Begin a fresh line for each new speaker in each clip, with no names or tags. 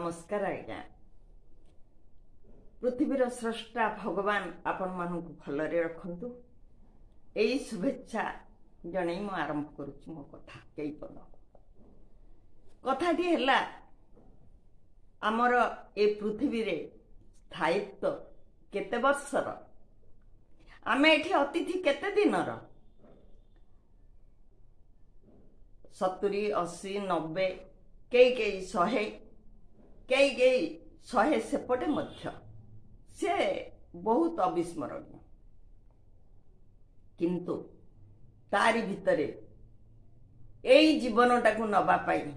नमस्कार आज्ञा। पृथ्वीर स्रष्टा भगवान आपण मानकु भलरे रखंतु। एई शुभेच्छा जणै मु आरंभ करूछु मो कथा केई पद। कथाटी हैला आमर ए पृथ्वी रे स्थायित्व केते वर्षर, आमे एठी अतिथि केते दिनर, 70 80 90 कई 100 कई 100 सेपटे मध्य से बहुत अविस्मरणीय। किंतु तारी भितरे एई जीवनटा को नबा पाई,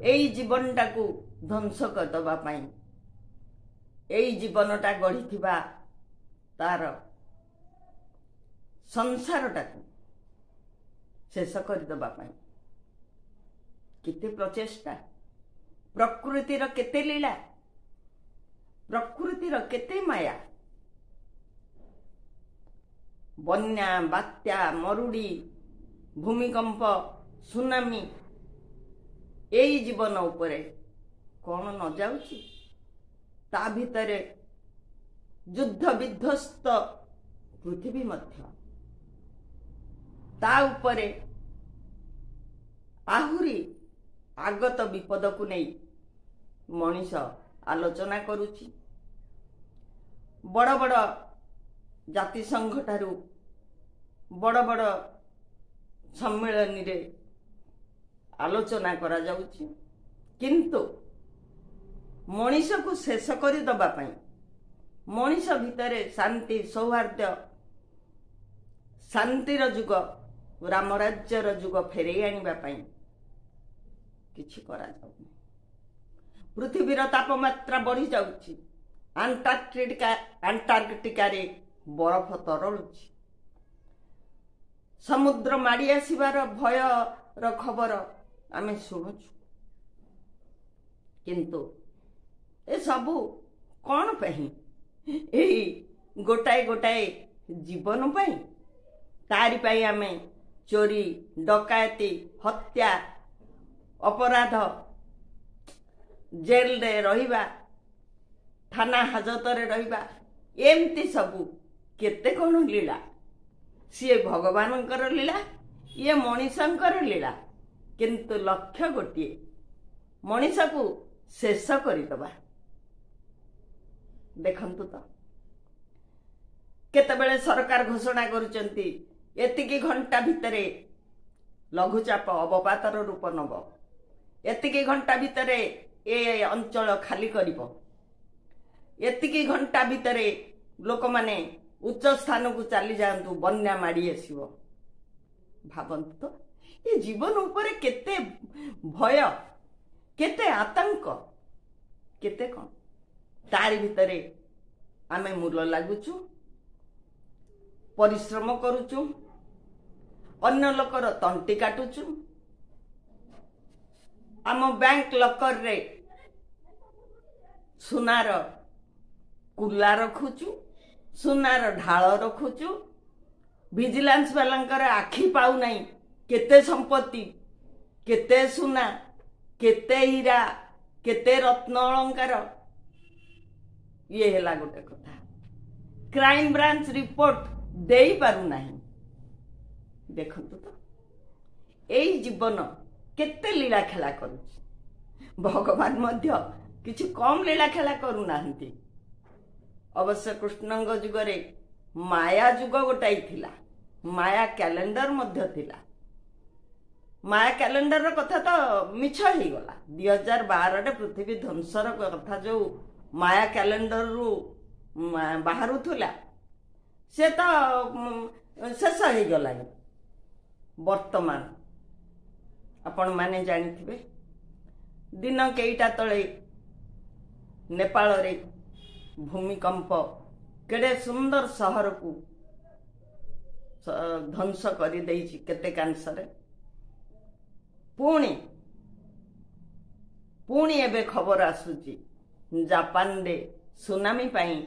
एई जीवनटा को ध्वंस कर दबा पाई, एई जीवनटा गढ़िथिबा तार संसारटा को शेष कर दबा पाई केते प्रचेष्टा, प्रकृतिर केते लीला, प्रकृतिर केते माया। बन्या बात्या मरुड़ी भूमिकंप सुनामी एई जीवन उपरे कौन न जाउची। ता भितरे युद्ध विध्वस्त पृथ्वी मध्य, ता उपरे आहुरी आगत विपद को नहीं मनीष आलोचना करुची। बड़ बड़ जाति संघ ठारू बड़ बड़ सम्मेलन रे आलोचना करा जाउची। किंतु मनीष को शेष कर दबा पाई, मनीष भितरे शांति सौहार्द्य शांतिर जुग रामराज्यर जुग फेरे आनिबा पाई किछि करा जाउनी। पृथ्वीर तापमात्रा बढ़ी जाउची, अंटार्कटिका रे बरफ तरलुची, समुद्र माड़ी आसीबार भयर खबर आमे शुणुछु। किंतु ए सबु कौन पही? एई गोटाए गोटाए जीवन पाई, तारी पाई आमे चोरी डकायती हत्या अपराध जेल रे रहिबा, थाना हाजत रे रहिबा, एमती सबु केते कौन लीला। सी भगवानंकर लीला, ये मनीषंकर लीला। किंतु लक्ष्य गोटे मनीष को शेष करदबा। देखंतु तो केतेबेले सरकार घोषणा करुचंती एतिकी घंटा भितरे लघुचाप अवपातर रूप नब, एतिकी घंटा भितरे ए अंचल खाली करिबो, एतिकी घंटा भितरे लोक माने उच्च स्थान को चली जातु, बन्या माड़ी आसीबो। भाबंतु तो ये जीवन ऊपर केते भय, केते आतंक, केते कौन। तारी भितरे आमे मूल लागुचु, परिश्रम करुचु, अन्य लोकर तंटी काटुचु, आम बैंक लकर रे सुनार कुला रखुचु, सुनार ढाल रखुचु। विजिलेंस वालंकर आखि पाउ नहीं केते संपत्ति, केते सुना, केते हीरा, केते रत्न अलंकार। ये हैला गोटे कथा। क्राइम ब्रांच रिपोर्ट देई पारु नहीं। देखंतु तो एई जीवन केते लीला खेला करुची। भगवान मध्य किछि कम लीला खेला करू नाहंती। अवश्य कृष्णंग जुगरे माया जुग गोटाई थिला, माया कैलेंडर मध्य थिला। माया कैलेंडर कथा तो मिछ ही गला। 2012 रे पृथ्वी ध्वंसर कथा जो माया कैलेंडर रु बाहरु थुला से तो शेष ही गला। वर्तमान आपण माने जानिथिबे दिन केईटा तळे नेपाल रे भूमिकंप केडे सुंदर शहर को ध्वंस करि देइछि केते कांसरे। पुणी एबे खबर आसुची जापान रे सुनामी पाई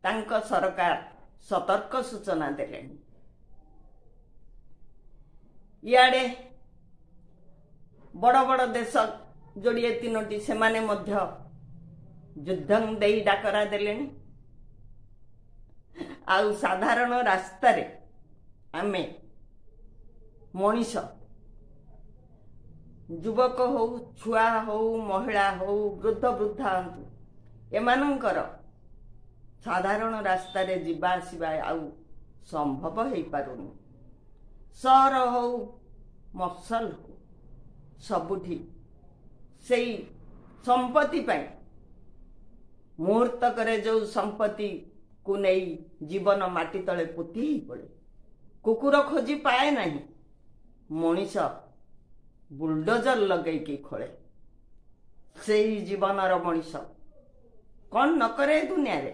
तांको सरकार सतर्क सूचना देलेनी। इयाडे बड़ बड़ देश जोड़िए तीनोटी सेमाने मध्य युद्धं देई डाकरा देलेनी। आउ साधारण रास्ता रे आमे मनीष युवक हो छुआ हो महिला हो वृद्ध वृद्धा हंतु एमानंकर साधारण रास्ता रे जिबा आसिबा आउ संभव हो पारुनी। सहर हो मफसल हो सबुठी सेई संपत्ति पाई मुहूर्त करे जो संपत्ति को नहीं जीवन माटी तले पोती ही पड़े। कुकुर खोजी पाए नहीं, मनीष बुलडोजर लगे कि खोले। से जीवनर मनीष कौन न करे दुनिया रे।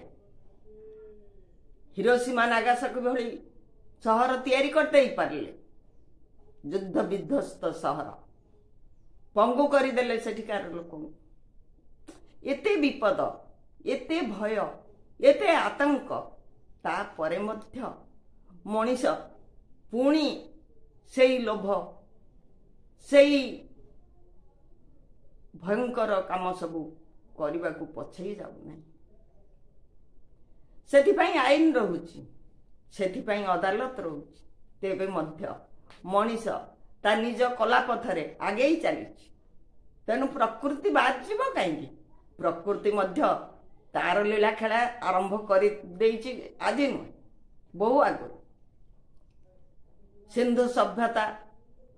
हिरोशिमा नागासाकी भली सहर तैयारी करते ही पारले। युद्ध विध्वस्त सहर पंगु करदेले सेठिकार लोक। एते विपद, एते भय, एते आतंक, तापरे मध्य मनीष पुणी सेई लोभ सेई भयंकर काम सबू करने को पछई जाऊ नहीं। सेथिपाई आईन रहुची, सेथिपाई अदालत रहुची। तेबे मध्य मनीष ता निज कला पथरे आगे ही चली। तेणु प्रकृति बाद जीव कहीं प्रकृति मध्य तार लीला खेला आरंभ कर आज नुह बहु आगु। सिंधु सभ्यता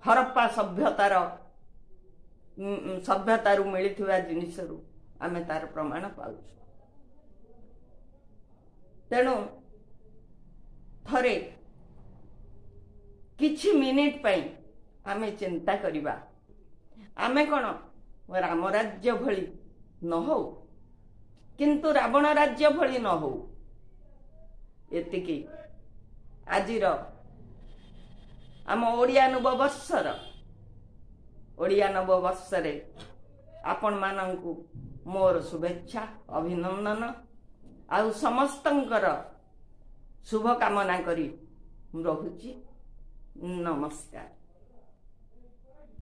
हरप्पा सभ्यतारू मिलता जिनिसरू आमे तार प्रमाण पाऊ। तेणु थरे किछि मिनिट पई आमे चिंता करिबा। आमे कौन राम राज्य भली न हो किंतु रावण राज्य भली न हो। एतिकी आजिर आम ओडिया नववर्षरे आपण मानंकु मोर शुभेच्छा अभिनंदन आउ समस्तंकर शुभ कामना करी रहुची। नमस्कार।